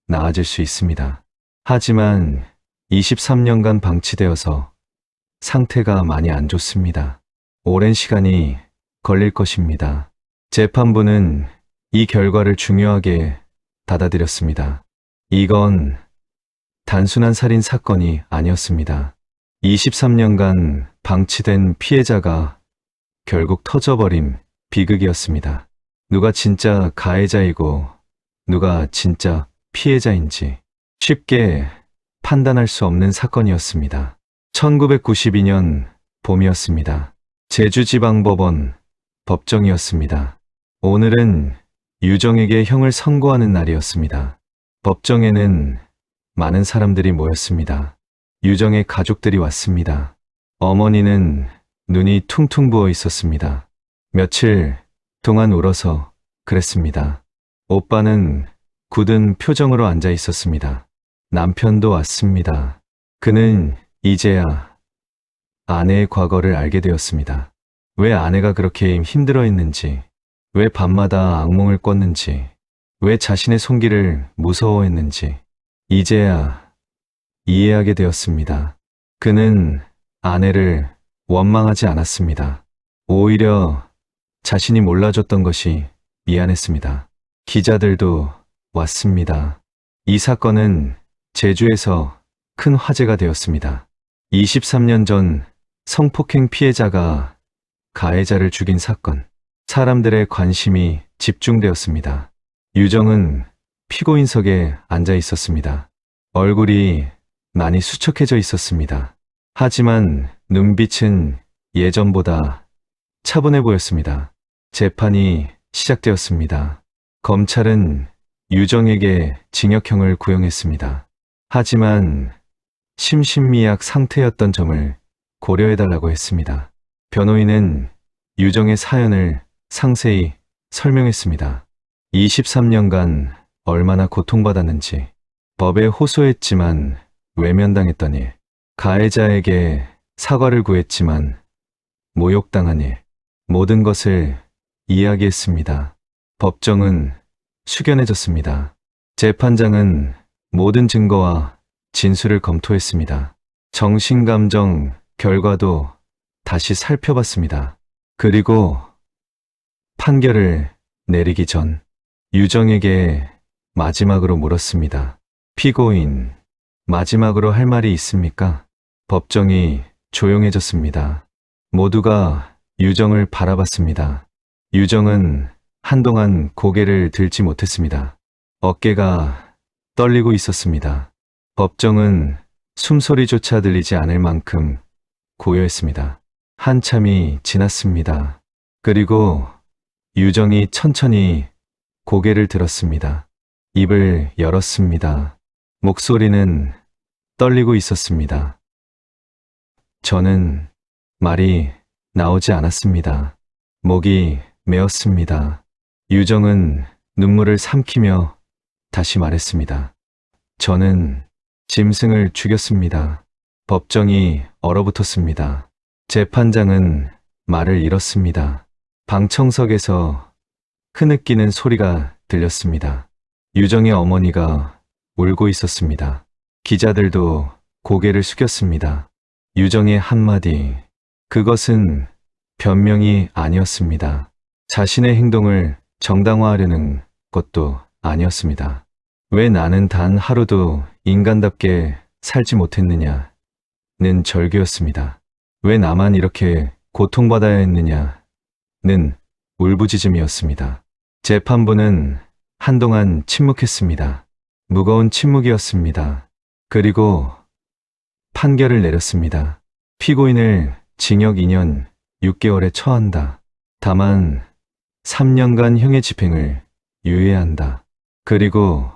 나아질 수 있습니다. 하지만 23년간 방치되어서 상태가 많이 안 좋습니다. 오랜 시간이 걸릴 것입니다. 재판부는 이 결과를 중요하게 받아들였습니다. 이건 단순한 살인 사건이 아니었습니다. 23년간 방치된 피해자가 결국 터져버린 비극이었습니다. 누가 진짜 가해자이고 누가 진짜 피해자인지 쉽게 판단할 수 없는 사건이었습니다. 1992년 봄이었습니다. 제주지방법원 법정이었습니다. 오늘은 유정에게 형을 선고하는 날이었습니다. 법정에는 많은 사람들이 모였습니다. 유정의 가족들이 왔습니다. 어머니는 눈이 퉁퉁 부어 있었습니다. 며칠 동안 울어서 그랬습니다. 오빠는 굳은 표정으로 앉아 있었습니다. 남편도 왔습니다. 그는 이제야 아내의 과거를 알게 되었습니다. 왜 아내가 그렇게 힘들어 했는지, 왜 밤마다 악몽을 꿨는지, 왜 자신의 손길을 무서워했는지, 이제야 이해하게 되었습니다. 그는 아내를 원망하지 않았습니다. 오히려 자신이 몰라줬던 것이 미안했습니다. 기자들도 왔습니다. 이 사건은 제주에서 큰 화제가 되었습니다. 23년 전 성폭행 피해자가 가해자를 죽인 사건. 사람들의 관심이 집중되었습니다. 유정은 피고인석에 앉아 있었습니다. 얼굴이 많이 수척해져 있었습니다. 하지만 눈빛은 예전보다 차분해 보였습니다. 재판이 시작되었습니다. 검찰은 유정에게 징역형을 구형했습니다. 하지만 심신미약 상태였던 점을 고려해달라고 했습니다. 변호인은 유정의 사연을 상세히 설명했습니다. 23년간 얼마나 고통받았는지, 법에 호소했지만 외면당했던 일, 가해자에게 사과를 구했지만 모욕당한 일, 모든 것을 이야기했습니다. 법정은 숙연해졌습니다. 재판장은 모든 증거와 진술을 검토했습니다. 정신감정 결과도 다시 살펴봤습니다. 그리고 판결을 내리기 전 유정에게 마지막으로 물었습니다. 피고인, 마지막으로 할 말이 있습니까? 법정이 조용해졌습니다. 모두가 유정을 바라봤습니다. 유정은 한동안 고개를 들지 못했습니다. 어깨가 떨리고 있었습니다. 법정은 숨소리조차 들리지 않을 만큼 고요했습니다. 한참이 지났습니다. 그리고 유정이 천천히 고개를 들었습니다. 입을 열었습니다. 목소리는 떨리고 있었습니다. 저는 말이 나오지 않았습니다. 목이 메었습니다. 유정은 눈물을 삼키며 다시 말했습니다. 저는 짐승을 죽였습니다. 법정이 얼어붙었습니다. 재판장은 말을 잃었습니다. 방청석에서 흐느끼는 소리가 들렸습니다. 유정의 어머니가 울고 있었습니다. 기자들도 고개를 숙였습니다. 유정의 한마디, 그것은 변명이 아니었습니다. 자신의 행동을 정당화하려는 것도 아니었습니다. 왜 나는 단 하루도 인간답게 살지 못했느냐는 절규였습니다. 왜 나만 이렇게 고통받아야 했느냐는 울부짖음이었습니다. 재판부는 한동안 침묵했습니다. 무거운 침묵이었습니다. 그리고 판결을 내렸습니다. 피고인을 징역 2년 6개월에 처한다. 다만 3년간 형의 집행을 유예한다. 그리고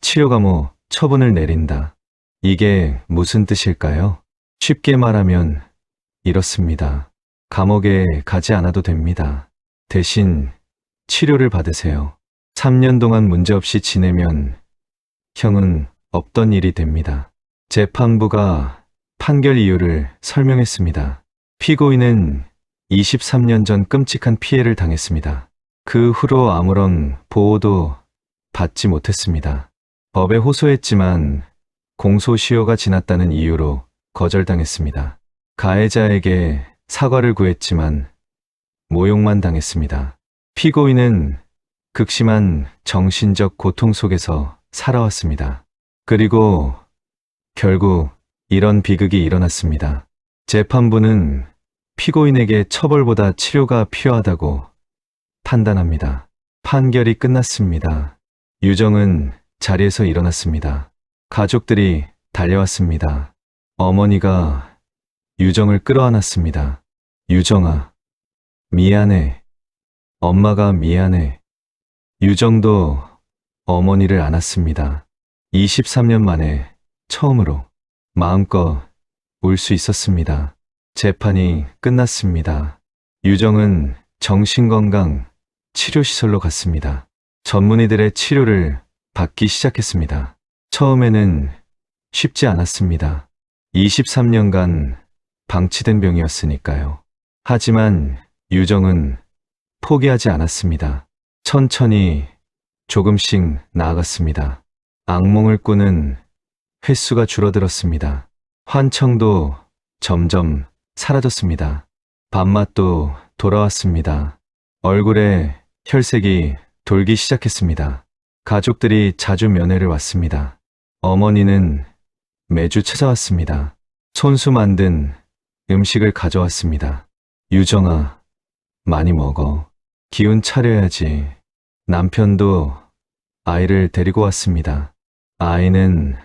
치료 감호 처분을 내린다. 이게 무슨 뜻일까요? 쉽게 말하면 이렇습니다. 감옥에 가지 않아도 됩니다. 대신 치료를 받으세요. 3년 동안 문제없이 지내면 형은 없던 일이 됩니다. 재판부가 판결 이유를 설명했습니다. 피고인은 23년 전 끔찍한 피해를 당했습니다. 그 후로 아무런 보호도 받지 못했습니다. 법에 호소했지만 공소시효가 지났다는 이유로 거절당했습니다. 가해자에게 사과를 구했지만 모욕만 당했습니다. 피고인은 극심한 정신적 고통 속에서 살아왔습니다. 그리고 결국 이런 비극이 일어났습니다. 재판부는 피고인에게 처벌보다 치료가 필요하다고 판단합니다. 판결이 끝났습니다. 유정은 자리에서 일어났습니다. 가족들이 달려왔습니다. 어머니가 유정을 끌어안았습니다. 유정아, 미안해. 엄마가 미안해. 유정도 어머니를 안았습니다. 23년 만에 처음으로 마음껏 울 수 있었습니다. 재판이 끝났습니다. 유정은 정신건강 치료시설로 갔습니다. 전문의들의 치료를 받기 시작했습니다. 처음에는 쉽지 않았습니다. 23년간 방치된 병이었으니까요. 하지만 유정은 포기하지 않았습니다. 천천히 조금씩 나아갔습니다. 악몽을 꾸는 횟수가 줄어들었습니다. 환청도 점점 사라졌습니다. 밥맛도 돌아왔습니다. 얼굴에 혈색이 돌기 시작했습니다. 가족들이 자주 면회를 왔습니다. 어머니는 매주 찾아왔습니다. 손수 만든 음식을 가져왔습니다. 유정아, 많이 먹어. 기운 차려야지. 남편도 아이를 데리고 왔습니다. 아이는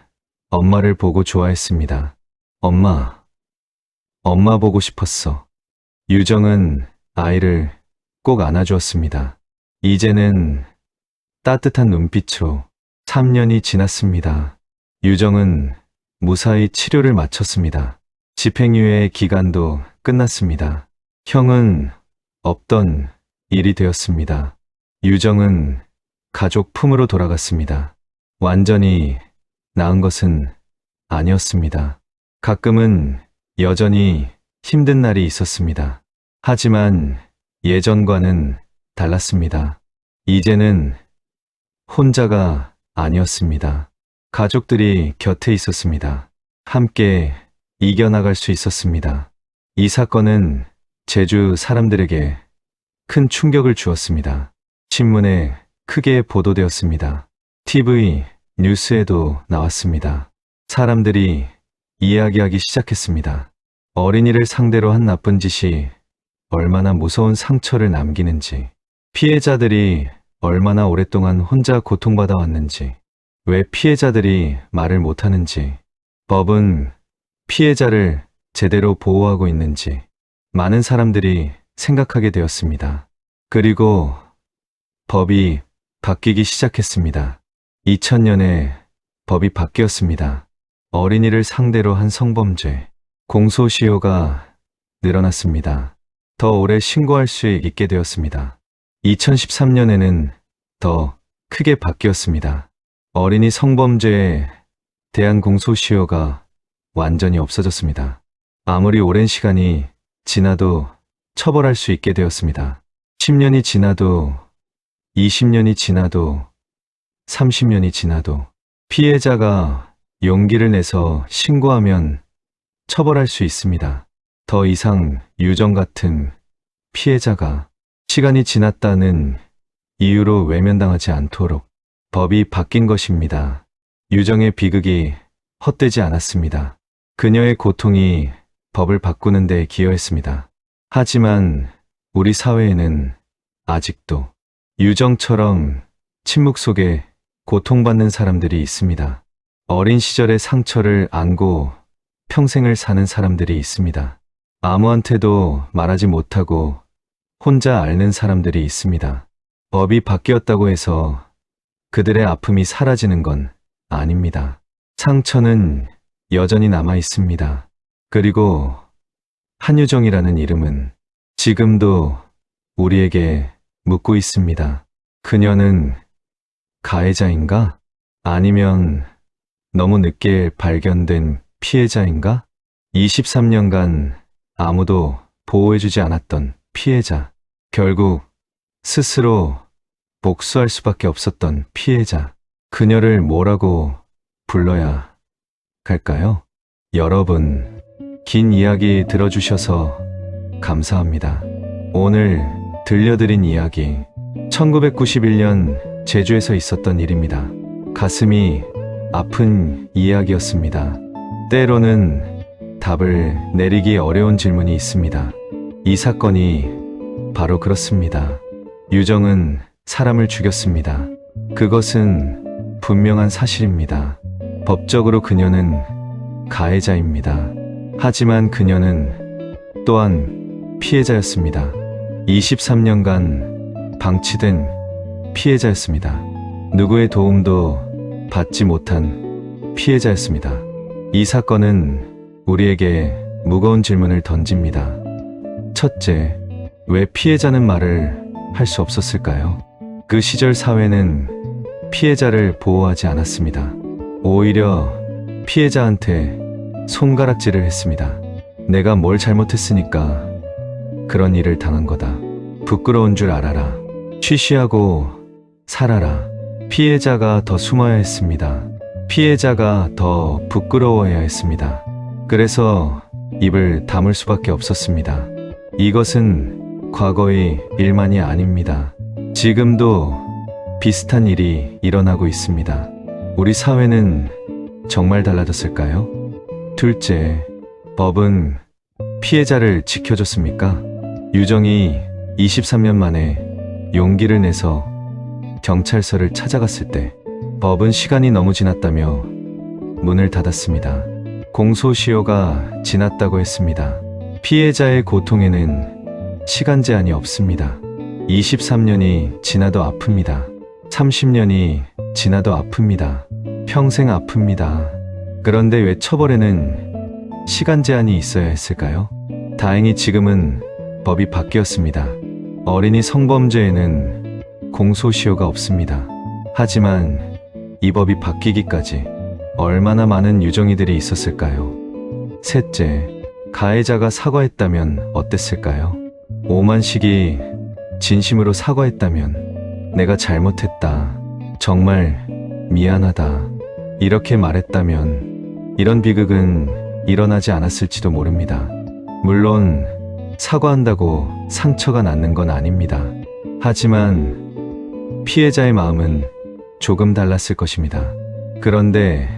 엄마를 보고 좋아했습니다. 엄마 보고 싶었어. 유정은 아이를 꼭 안아주었습니다. 이제는 따뜻한 눈빛으로 3년이 지났습니다. 유정은 무사히 치료를 마쳤습니다. 집행유예 기간도 끝났습니다. 형은 없던 일이 되었습니다. 유정은 가족 품으로 돌아갔습니다. 완전히 나은 것은 아니었습니다. 가끔은 여전히 힘든 날이 있었습니다. 하지만 예전과는 달랐습니다. 이제는 혼자가 아니었습니다. 가족들이 곁에 있었습니다. 함께 이겨나갈 수 있었습니다. 이 사건은 제주 사람들에게 큰 충격을 주었습니다. 신문에 크게 보도되었습니다. TV, 뉴스에도 나왔습니다. 사람들이 이야기하기 시작했습니다. 어린이를 상대로 한 나쁜 짓이 얼마나 무서운 상처를 남기는지, 피해자들이 얼마나 오랫동안 혼자 고통받아 왔는지, 왜 피해자들이 말을 못하는지, 법은 피해자를 제대로 보호하고 있는지 많은 사람들이 생각하게 되었습니다. 그리고 법이 바뀌기 시작했습니다. 2000년에 법이 바뀌었습니다. 어린이를 상대로 한 성범죄, 공소시효가 늘어났습니다. 더 오래 신고할 수 있게 되었습니다. 2013년에는 더 크게 바뀌었습니다. 어린이 성범죄에 대한 공소시효가 완전히 없어졌습니다. 아무리 오랜 시간이 지나도 처벌할 수 있게 되었습니다. 10년이 지나도, 20년이 지나도, 30년이 지나도 피해자가 용기를 내서 신고하면 처벌할 수 있습니다. 더 이상 유정 같은 피해자가 시간이 지났다는 이유로 외면당하지 않도록 법이 바뀐 것입니다. 유정의 비극이 헛되지 않았습니다. 그녀의 고통이 법을 바꾸는 데 기여했습니다. 하지만 우리 사회에는 아직도 유정처럼 침묵 속에 고통받는 사람들이 있습니다. 어린 시절의 상처를 안고 평생을 사는 사람들이 있습니다. 아무한테도 말하지 못하고 혼자 앓는 사람들이 있습니다. 법이 바뀌었다고 해서 그들의 아픔이 사라지는 건 아닙니다. 상처는 여전히 남아 있습니다. 그리고 한유정이라는 이름은 지금도 우리에게 묻고 있습니다. 그녀는 가해자인가? 아니면 너무 늦게 발견된 피해자인가? 23년간 아무도 보호해주지 않았던 피해자. 결국 스스로 복수할 수밖에 없었던 피해자. 그녀를 뭐라고 불러야 할까요? 여러분, 긴 이야기 들어주셔서 감사합니다. 오늘 들려드린 이야기, 1991년 제주에서 있었던 일입니다. 가슴이 아픈 이야기였습니다. 때로는 답을 내리기 어려운 질문이 있습니다. 이 사건이 바로 그렇습니다. 유정은 사람을 죽였습니다. 그것은 분명한 사실입니다. 법적으로 그녀는 가해자입니다. 하지만 그녀는 또한 피해자였습니다. 23년간 방치된 피해자였습니다. 누구의 도움도 받지 못한 피해자였습니다. 이 사건은 우리에게 무거운 질문을 던집니다. 첫째, 왜 피해자는 말을 할 수 없었을까요? 그 시절 사회는 피해자를 보호하지 않았습니다. 오히려 피해자한테 손가락질을 했습니다. 내가 뭘 잘못했으니까 그런 일을 당한 거다. 부끄러운 줄 알아라. 쉬쉬하고 살아라. 피해자가 더 숨어야 했습니다. 피해자가 더 부끄러워해야 했습니다. 그래서 입을 다물 수밖에 없었습니다. 이것은 과거의 일만이 아닙니다. 지금도 비슷한 일이 일어나고 있습니다. 우리 사회는 정말 달라졌을까요? 둘째, 법은 피해자를 지켜줬습니까? 유정이 23년 만에 용기를 내서 경찰서를 찾아갔을 때 법은 시간이 너무 지났다며 문을 닫았습니다. 공소시효가 지났다고 했습니다. 피해자의 고통에는 시간 제한이 없습니다. 23년이 지나도 아픕니다. 30년이 지나도 아픕니다. 평생 아픕니다. 그런데 왜 처벌에는 시간 제한이 있어야 했을까요? 다행히 지금은 법이 바뀌었습니다. 어린이 성범죄에는 공소시효가 없습니다. 하지만 이 법이 바뀌기까지 얼마나 많은 유정이들이 있었을까요? 셋째, 가해자가 사과했다면 어땠을까요? 오만식이 진심으로 사과했다면 내가 잘못했다. 정말 미안하다. 이렇게 말했다면 이런 비극은 일어나지 않았을지도 모릅니다. 물론 사과한다고 상처가 낫는 건 아닙니다. 하지만 피해자의 마음은 조금 달랐을 것입니다. 그런데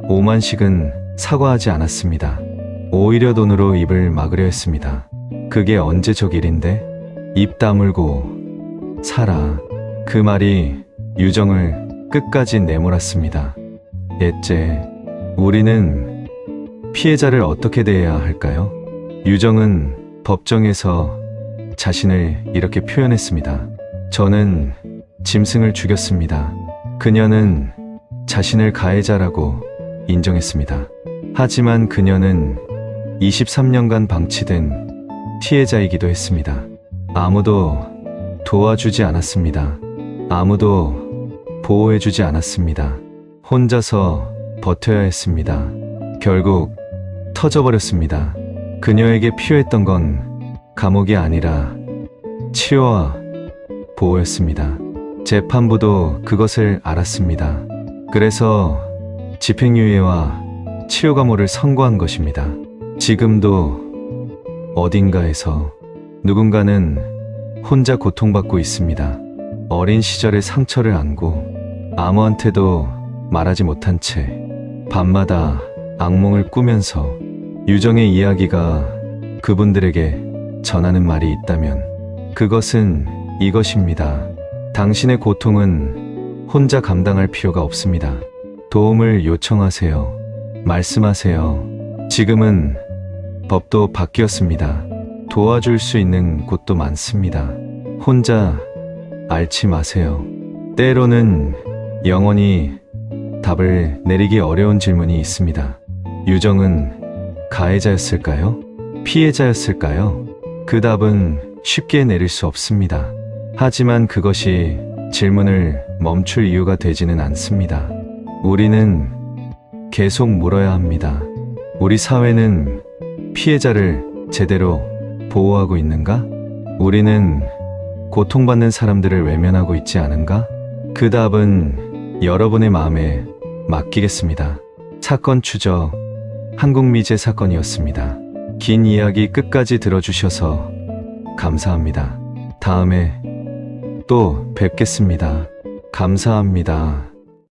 오만식은 사과하지 않았습니다. 오히려 돈으로 입을 막으려 했습니다. 그게 언제적 일인데? 입 다물고 살아. 그 말이 유정을 끝까지 내몰았습니다. 넷째, 우리는 피해자를 어떻게 대해야 할까요? 유정은 법정에서 자신을 이렇게 표현했습니다. 저는 짐승을 죽였습니다. 그녀는 자신을 가해자라고 인정했습니다. 하지만 그녀는 23년간 방치된 피해자이기도 했습니다. 아무도 도와주지 않았습니다. 아무도 보호해주지 않았습니다. 혼자서 버텨야 했습니다. 결국 터져버렸습니다. 그녀에게 필요했던 건 감옥이 아니라 치료와 보호였습니다. 재판부도 그것을 알았습니다. 그래서 집행유예와 치료감호를 선고한 것입니다. 지금도 어딘가에서 누군가는 혼자 고통받고 있습니다. 어린 시절의 상처를 안고 아무한테도 말하지 못한 채 밤마다 악몽을 꾸면서 유정의 이야기가 그분들에게 전하는 말이 있다면 그것은 이것입니다. 당신의 고통은 혼자 감당할 필요가 없습니다. 도움을 요청하세요. 말씀하세요. 지금은 법도 바뀌었습니다. 도와줄 수 있는 곳도 많습니다. 혼자 앓지 마세요. 때로는 영원히 답을 내리기 어려운 질문이 있습니다. 유정은 가해자였을까요? 피해자였을까요? 그 답은 쉽게 내릴 수 없습니다. 하지만 그것이 질문을 멈출 이유가 되지는 않습니다. 우리는 계속 물어야 합니다. 우리 사회는 피해자를 제대로 보호하고 있는가? 우리는 고통받는 사람들을 외면하고 있지 않은가? 그 답은 여러분의 마음에 맡기겠습니다. 사건 추적 한국미제 사건이었습니다. 긴 이야기 끝까지 들어주셔서 감사합니다. 다음에 또 뵙겠습니다. 감사합니다.